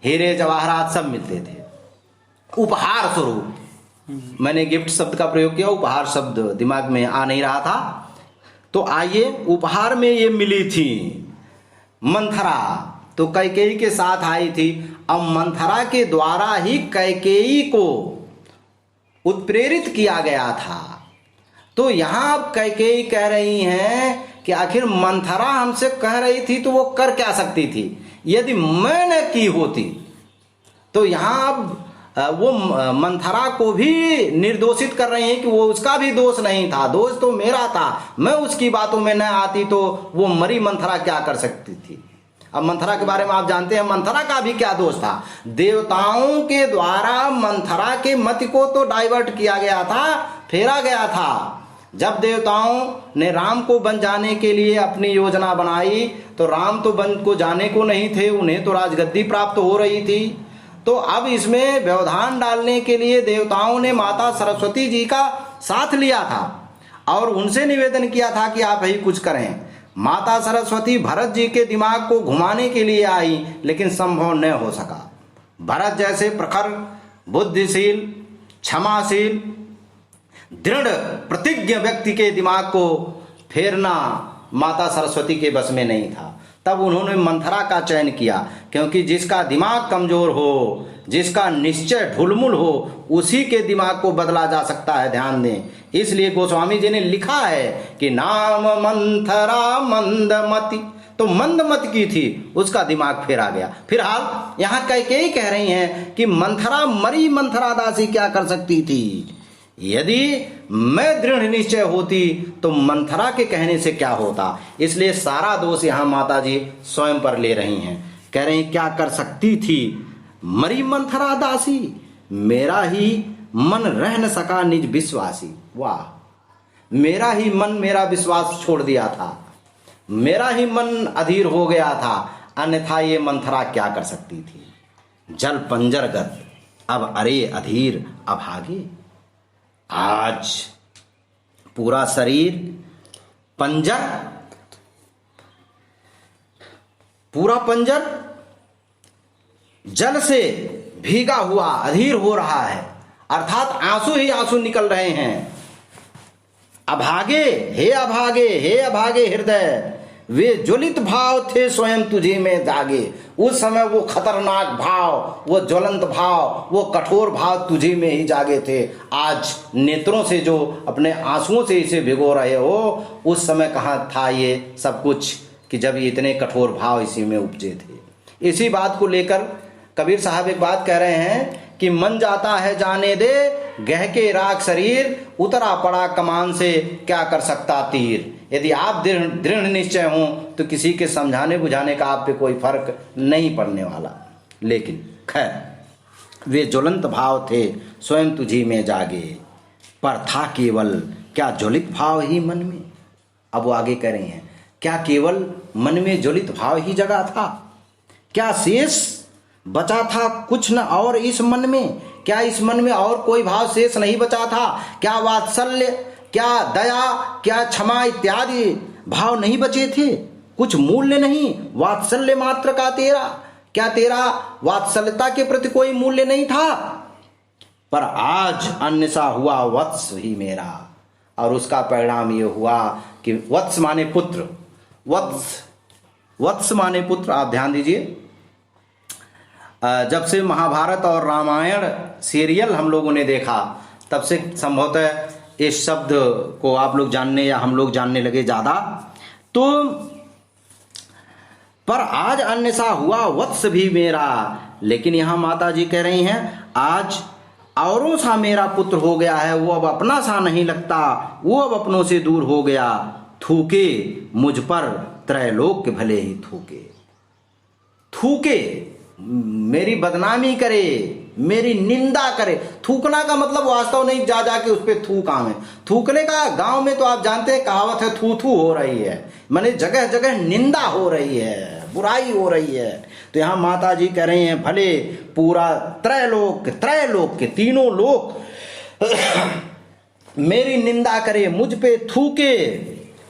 हीरे जवाहरात सब मिलते थे उपहार स्वरूप। मैंने गिफ्ट शब्द का प्रयोग किया, उपहार शब्द दिमाग में आ नहीं रहा था। तो आइए, उपहार में ये मिली थी मंथरा, तो कैकेयी के साथ आई थी। अब मंथरा के द्वारा ही कैकेयी को उत्प्रेरित किया गया था। तो यहां अब कैकेयी कह रही हैं कि आखिर मंथरा हमसे कह रही थी तो वो कर क्या सकती थी, यदि मैं न की होती। तो यहां अब वो मंथरा को भी निर्दोषित कर रही हैं कि वो उसका भी दोष नहीं था, दोष तो मेरा था, मैं उसकी बातों में न आती तो वो मरी मंथरा क्या कर सकती थी। अब मंथरा के बारे में आप जानते हैं, मंथरा का भी क्या दोष था। देवताओं के द्वारा मंथरा के मत को तो डाइवर्ट किया गया था, फेरा गया था। जब देवताओं ने राम को वन जाने के लिए अपनी योजना बनाई तो राम तो वन को जाने को नहीं थे, उन्हें तो राजगद्दी प्राप्त हो रही थी। तो अब इसमें व्यवधान डालने के लिए देवताओं ने माता सरस्वती जी का साथ लिया था और उनसे निवेदन किया था कि आप ही कुछ करें। माता सरस्वती भरत जी के दिमाग को घुमाने के लिए आई, लेकिन संभव न हो सका। भरत जैसे प्रखर, बुद्धिशील, क्षमाशील, दृढ़ प्रतिज्ञ व्यक्ति के दिमाग को फेरना माता सरस्वती के बस में नहीं था। तब उन्होंने मंथरा का चयन किया, क्योंकि जिसका दिमाग कमजोर हो, जिसका निश्चय ढुलमुल हो, उसी के दिमाग को बदला जा सकता है। ध्यान दें, इसलिए गोस्वामी जी ने लिखा है कि नाम मंथरा मंदमति, तो मंदमत की थी, उसका दिमाग फेरा गया। फिलहाल यहाँ कैकेयी कह रही हैं कि मंथरा मरी मंथरा दासी क्या कर सकती थी? यदि मैं दृढ़ निश्चय होती तो मंथरा के कहने से क्या होता? इसलिए सारा दोष यहाँ माता जी स्वयं पर ले रही हैं। कह रही क्या कर सकती थी? मरी मंथरा दासी, मेरा ही मन रह न सका निज विश्वासी। वाह, मेरा ही मन मेरा विश्वास छोड़ दिया था, मेरा ही मन अधीर हो गया था, अन्यथा ये मंथरा क्या कर सकती थी? जल पंजरगत अब अरे अधीर अभागे। आज पूरा शरीर पंजर, पूरा पंजर जल से भीगा हुआ अधीर हो रहा है, अर्थात आंसू ही आंसू निकल रहे हैं। अभागे, हे अभागे, हे अभागे हृदय, वे ज्वलित भाव थे स्वयं तुझे में जागे। उस समय वो खतरनाक भाव, वो ज्वलंत भाव, वो कठोर भाव तुझे में ही जागे थे। आज नेत्रों से जो अपने आंसुओं से इसे भिगो रहे हो, उस समय कहाँ था ये सब कुछ कि जब ये इतने कठोर भाव इसी में उपजे थे। इसी बात को लेकर कबीर साहब एक बात कह रहे हैं कि मन जाता है जाने दे, गह के राख शरीर, उतरा पड़ा कमान से क्या कर सकता तीर। यदि आप दृढ़ निश्चय हों तो किसी के समझाने बुझाने का आप पे कोई फर्क नहीं पड़ने वाला। लेकिन खैर, वे ज्वलंत भाव थे स्वयं तुझी में जागे, पर था केवल क्या ज्वलित भाव ही मन में। अब वो आगे कह रहे हैं, क्या केवल मन में ज्वलित भाव ही जगा था? क्या शेष बचा था कुछ न और इस मन में? क्या इस मन में और कोई भाव शेष नहीं बचा था? क्या वात्सल्य, क्या दया, क्या क्षमा इत्यादि भाव नहीं बचे थे? कुछ मूल्य नहीं वात्सल्य मात्र का तेरा? क्या तेरा वात्सल्यता के प्रति कोई मूल्य नहीं था? पर आज अन्य सा हुआ वत्स ही मेरा, और उसका परिणाम ये हुआ कि वत्स माने पुत्र, वत्स माने पुत्र। आप ध्यान दीजिए, जब से महाभारत और रामायण सीरियल हम लोगों ने देखा, तब से संभवतः इस शब्द को आप लोग जानने या हम लोग जानने लगे ज्यादा। तो पर आज अन्य सा हुआ वत्स भी मेरा, लेकिन यहां माता जी कह रही हैं आज औरों सा मेरा पुत्र हो गया है, वो अब अपना सा नहीं लगता, वो अब अपनों से दूर हो गया। थूके मुझ पर त्रैलोक के भले ही थूके, थूके मेरी बदनामी करे, मेरी निंदा करे। थूकना का मतलब वास्तव नहीं जा जाके उस पर थूक आवे। थूकने का गांव में तो आप जानते हैं कहावत है, थू थू हो रही है, माने जगह जगह निंदा हो रही है, बुराई हो रही है। तो यहां माता जी कह रही हैं भले पूरा त्रैलोक, त्रैलोक के तीनों लोक मेरी निंदा करे, मुझ पे थूके,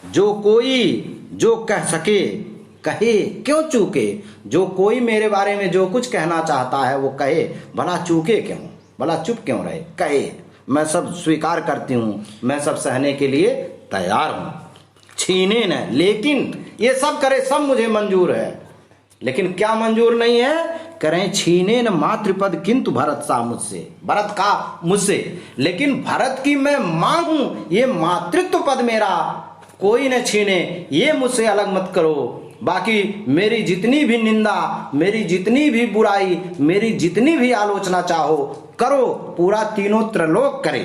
जो कोई जो कह सके कहे क्यों चूके। जो कोई मेरे बारे में जो कुछ कहना चाहता है वो कहे, भला चूके क्यों, भला चुप क्यों रहे, कहे। मैं सब स्वीकार करती हूँ, मैं सब सहने के लिए तैयार हूँ, छीने न। लेकिन ये सब करे, सब मुझे मंजूर है, लेकिन क्या मंजूर नहीं है? करें छीने न मातृपद किंतु भरत सा मुझसे, भरत का मुझसे, लेकिन भरत की मैं मां हूं, ये मातृत्व पद मेरा कोई न छीने, ये मुझसे अलग मत करो। बाकी मेरी जितनी भी निंदा, मेरी जितनी भी बुराई, मेरी जितनी भी आलोचना चाहो करो, पूरा तीनों त्रिलोक करे।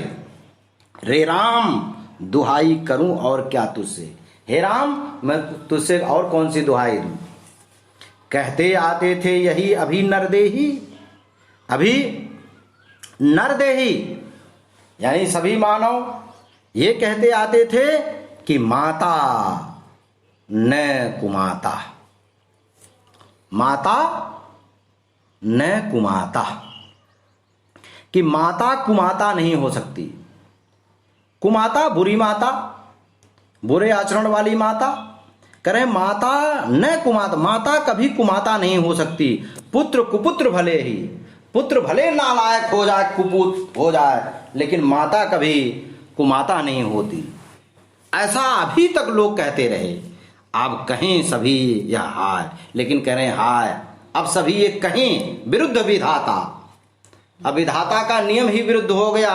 रे राम दुहाई करूं और क्या तुझसे, हे राम मैं तुझसे और कौन सी दुहाई दूं। कहते आते थे यही अभी नरदेही, अभी नरदेही यानी सभी मानव ये कहते आते थे कि माता न कुमाता, माता न कुमाता, कि माता कुमाता नहीं हो सकती। कुमाता बुरी माता, बुरे आचरण वाली माता, कह रहे माता न कुमाता, माता कभी कुमाता नहीं हो सकती। पुत्र कुपुत्र भले ही, पुत्र भले नालायक हो जाए, कुपुत्र हो जाए, लेकिन माता कभी कुमाता नहीं होती। ऐसा अभी तक लोग कहते रहे। अब कहें सभी यह हाय, लेकिन कह रहे हाय अब सभी ये कहें विरुद्ध विधाता। अब विधाता का नियम ही विरुद्ध हो गया,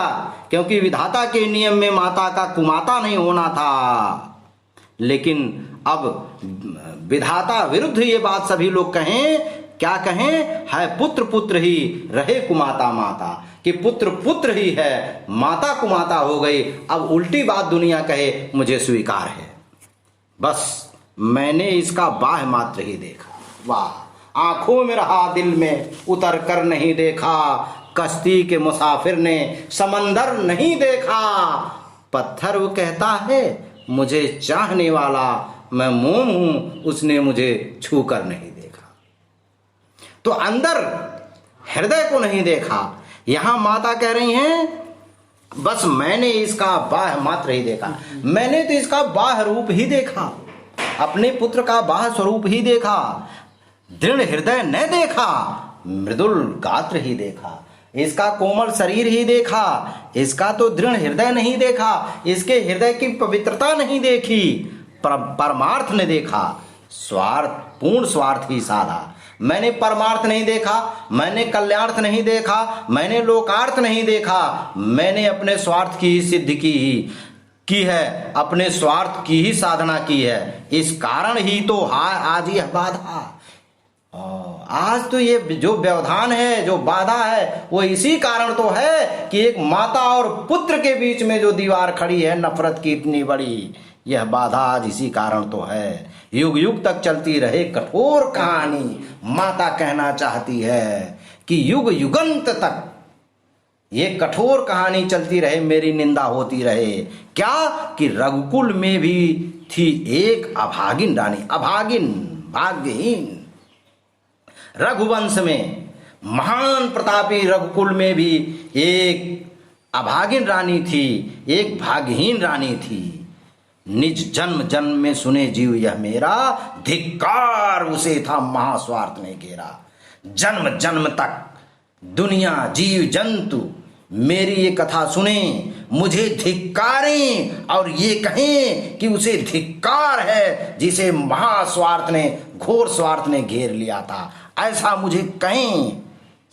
क्योंकि विधाता के नियम में माता का कुमाता नहीं होना था, लेकिन अब विधाता विरुद्ध ये बात सभी लोग कहें। क्या कहें? है पुत्र पुत्र ही रहे कुमाता माता, कि पुत्र पुत्र ही है, माता कुमाता हो गई। अब उल्टी बात दुनिया कहे मुझे स्वीकार है, बस मैंने इसका बाह्य मात्र ही देखा। वाह, आंखों में रहा दिल में उतर कर नहीं देखा, कश्ती के मुसाफिर ने समंदर नहीं देखा। पत्थर वो कहता है मुझे चाहने वाला, मैं मोम हूं उसने मुझे छू कर नहीं देखा। तो अंदर हृदय को नहीं देखा। यहां माता कह रही हैं बस मैंने इसका बाह्य मात्र ही देखा, मैंने तो इसका बाह्य रूप ही देखा, अपने पुत्र का बाह्य स्वरूप ही देखा, दृढ़ हृदय न देखा, मृदुल गात्र ही देखा, इसका कोमल शरीर ही देखा, इसका तो दृढ़ हृदय नहीं देखा, इसके हृदय की पवित्रता नहीं देखी, परमार्थ ने देखा, स्वार्थ पूर्ण स्वार्थ ही साधा। मैंने परमार्थ नहीं देखा, मैंने कल्याणार्थ नहीं देखा, मैंने लोकार्थ नहीं देखा, मैंने अपने स्वार्थ की ही सिद्धि की है, अपने स्वार्थ की ही साधना की है। इस कारण ही तो आज यह बाधा, आज तो ये जो व्यवधान है, जो बाधा है, वो इसी कारण तो है कि एक माता और पुत्र के बीच में जो दीवार खड़ी है नफरत की इतनी बड़ी, यह बाधा आज इसी कारण तो है। युग युग तक चलती रहे कठोर कहानी, माता कहना चाहती है कि युग युगंत तक ये कठोर कहानी चलती रहे, मेरी निंदा होती रहे। क्या कि रघुकुल में भी थी एक अभागिन रानी, अभागिन भाग्यहीन। रघुवंश में महान प्रतापी रघुकुल में भी एक अभागिन रानी थी, एक भाग्यहीन रानी थी। निज जन्म जन्म में सुने जीव यह मेरा, धिक्कार उसे था महास्वार्थ ने घेरा। जन्म जन्म तक दुनिया जीव जंतु मेरी ये कथा सुने, मुझे धिक्कारें और ये कहें कि उसे धिक्कार है जिसे महास्वार्थ ने, घोर स्वार्थ ने घेर लिया था, ऐसा मुझे कहें।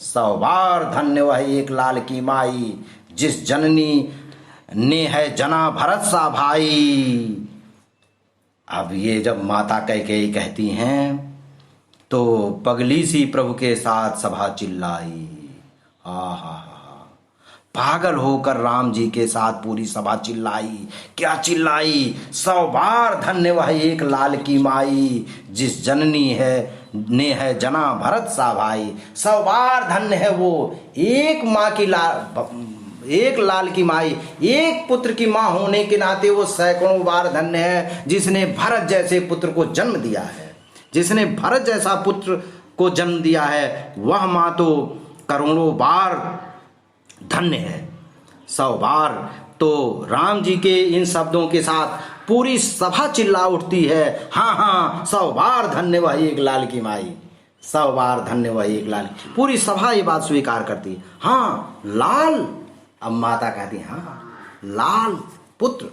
100 बार धन्य वह एक लाल की माई, जिस जननी ने है जना भरत सा भाई। अब ये जब माता कैकेयी कहती हैं तो पगली सी प्रभु के साथ सभा चिल्लाई। हा, पागल होकर राम जी के साथ पूरी सभा चिल्लाई। क्या चिल्लाई? 100 बार धन्य वह एक लाल की माई, जिस जननी है ने है जना भरत सा भाई। 100 बार धन्य है वो एक माँ की एक लाल की माई, एक पुत्र की माँ होने के नाते वो सैकड़ों बार धन्य है जिसने भरत जैसे पुत्र को जन्म दिया है, जिसने भरत जैसा पुत्र को जन्म दिया है। वह माँ तो करोड़ों बार धन्य है। 100 बार तो राम जी के इन शब्दों के साथ पूरी सभा चिल्ला उठती है। हाँ, 100 बार धन्य वह एक लाल की माई, 100 बार धन्य वह एक लाल। पूरी सभा ये बात स्वीकार करती। हाँ लाल, अब माता कहती हाँ लाल पुत्र,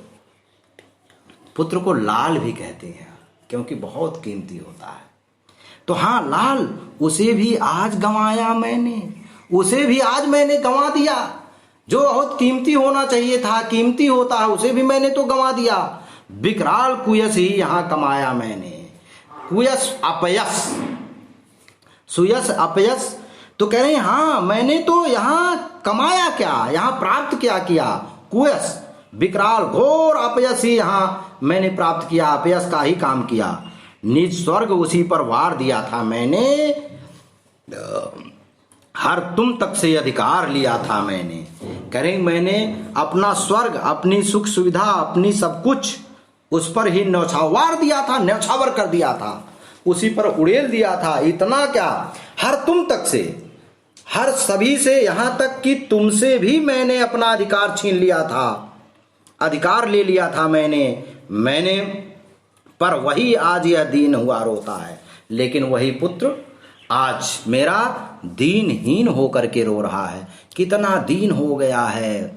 पुत्र को लाल भी कहते हैं क्योंकि बहुत कीमती होता है। तो हाँ लाल, उसे भी आज गंवाया मैंने, उसे भी आज मैंने गंवा दिया। जो बहुत कीमती होना चाहिए था, कीमती होता है, उसे भी मैंने तो गंवा दिया। विकराल कुयस ही यहाँ कमाया मैंने। कुयस अपयस, सुयस अपयस, तो कह रहे हैं हाँ मैंने तो यहाँ कमाया क्या, यहाँ प्राप्त क्या किया। कुयस विकराल घोर अपयस ही यहाँ मैंने प्राप्त किया, अपयस का ही काम किया। निज स्वर्ग उसी पर वार दिया था मैंने, हर तुम तक से अधिकार लिया था मैंने। करें मैंने अपना स्वर्ग, अपनी सुख सुविधा, अपनी सब कुछ उस पर ही न्यौछावर दिया था, न्यौछावर कर दिया था, उसी पर उड़ेल दिया था। इतना क्या, हर तुम तक से, हर सभी से, यहां तक कि तुमसे भी मैंने अपना अधिकार छीन लिया था, अधिकार ले लिया था मैंने पर वही आज यह दीन हुआ रोता है। लेकिन वही पुत्र आज मेरा दीनहीन होकर के रो रहा है। कितना दीन हो गया है।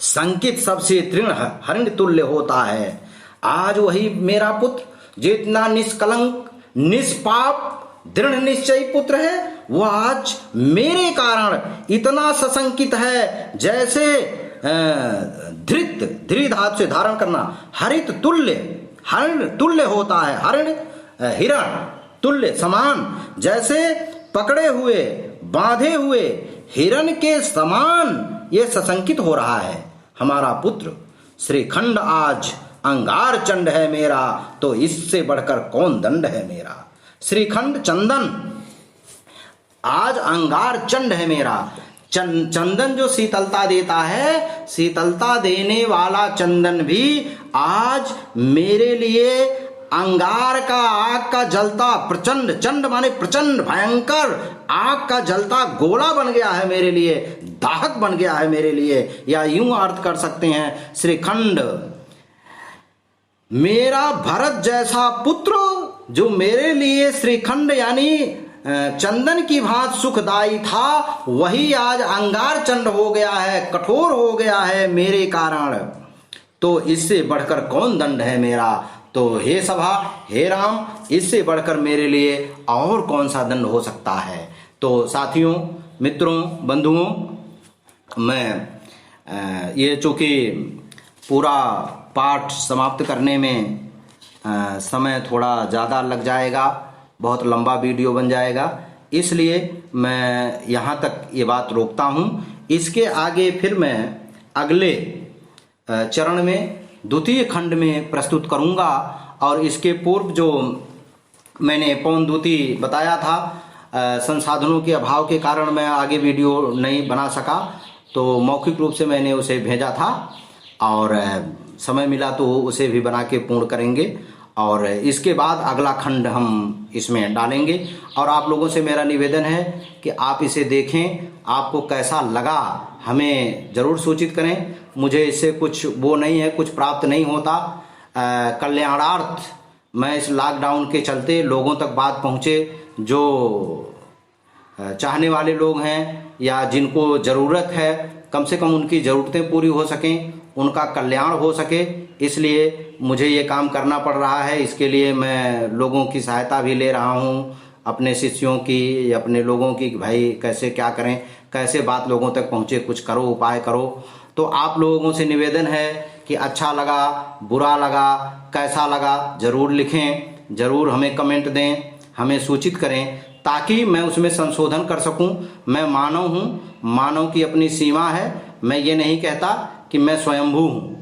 संकित सबसे तृण हरिण तुल्य होता है। आज वही मेरा पुत्र जितना निष्कलंक निष्पाप दृढ़ निश्चयी पुत्र है, वह आज मेरे कारण इतना सशंकित है जैसे धृत धातु से धारण करना, हरित तुल्य हरिण तुल्य होता है। हरिण हिरण तुल्य समान, जैसे पकड़े हुए बांधे हुए हिरण के समान ये सशंकित हो रहा है हमारा पुत्र। श्रीखंड आज अंगार चंड है मेरा, तो इससे बढ़कर कौन दंड है मेरा। श्रीखंड चंदन आज अंगार चंड है मेरा। चंदन जो शीतलता देता है, शीतलता देने वाला चंदन भी आज मेरे लिए अंगार का आग का जलता प्रचंड, चंड माने प्रचंड भयंकर आग का जलता गोला बन गया है मेरे लिए, दाहक बन गया है मेरे लिए। या यूं अर्थ कर सकते हैं, श्रीखंड मेरा भरत जैसा पुत्र जो मेरे लिए श्रीखंड यानी चंदन की भांति सुखदाई था, वही आज अंगार चंड हो गया है, कठोर हो गया है मेरे कारण। तो इससे बढ़कर कौन दंड है मेरा। तो हे सभा, हे राम, इससे बढ़कर मेरे लिए और कौन सा दंड हो सकता है। तो साथियों, मित्रों, बंधुओं, मैं ये चूँकि पूरा पाठ समाप्त करने में समय थोड़ा ज़्यादा लग जाएगा, बहुत लंबा वीडियो बन जाएगा, इसलिए मैं यहाँ तक ये बात रोकता हूँ। इसके आगे फिर मैं अगले चरण में द्वितीय खंड में प्रस्तुत करूँगा। और इसके पूर्व जो मैंने पौनद्विती बताया था, संसाधनों के अभाव के कारण मैं आगे वीडियो नहीं बना सका, तो मौखिक रूप से मैंने उसे भेजा था और समय मिला तो उसे भी बना के पूर्ण करेंगे। और इसके बाद अगला खंड हम इसमें डालेंगे। और आप लोगों से मेरा निवेदन है कि आप इसे देखें, आपको कैसा लगा हमें ज़रूर सूचित करें। मुझे इससे कुछ वो नहीं है, कुछ प्राप्त नहीं होता। कल्याणार्थ मैं इस लॉकडाउन के चलते लोगों तक बात पहुँचे, जो चाहने वाले लोग हैं या जिनको ज़रूरत है, कम से कम उनकी ज़रूरतें पूरी हो सकें, उनका कल्याण हो सके, इसलिए मुझे ये काम करना पड़ रहा है। इसके लिए मैं लोगों की सहायता भी ले रहा हूँ, अपने शिष्यों की, अपने लोगों की, भाई कैसे क्या करें, कैसे बात लोगों तक पहुँचे, कुछ करो, उपाय करो। तो आप लोगों से निवेदन है कि अच्छा लगा, बुरा लगा, कैसा लगा, ज़रूर लिखें, ज़रूर हमें कमेंट दें, हमें सूचित करें, ताकि मैं उसमें संशोधन कर सकूं। मैं मानव हूं, मानव की अपनी सीमा है। मैं ये नहीं कहता कि मैं स्वयंभू हूं,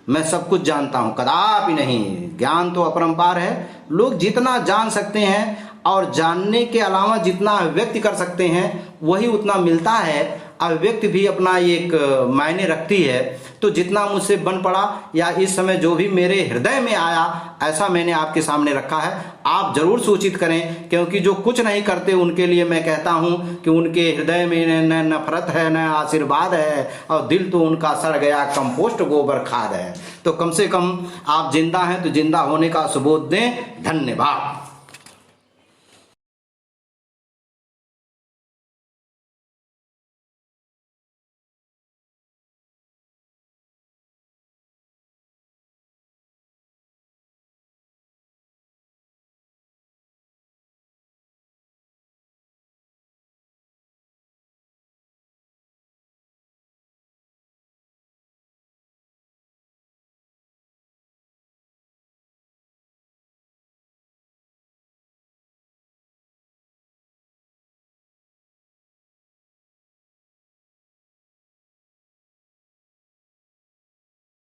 मैं सब कुछ जानता हूं, कदापि नहीं। ज्ञान तो अपरंपार है। लोग जितना जान सकते हैं और जानने के अलावा जितना अभिव्यक्ति कर सकते हैं, वही उतना मिलता है। अभिव्यक्ति भी अपना एक मायने रखती है। तो जितना मुझसे बन पड़ा या इस समय जो भी मेरे हृदय में आया, ऐसा मैंने आपके सामने रखा है। आप जरूर सूचित करें, क्योंकि जो कुछ नहीं करते उनके लिए मैं कहता हूं कि उनके हृदय में न नफरत है, न आशीर्वाद है, और दिल तो उनका सड़ गया कंपोस्ट गोबर खाद है। तो कम से कम आप जिंदा हैं तो जिंदा होने का सुबोध दें। धन्यवाद।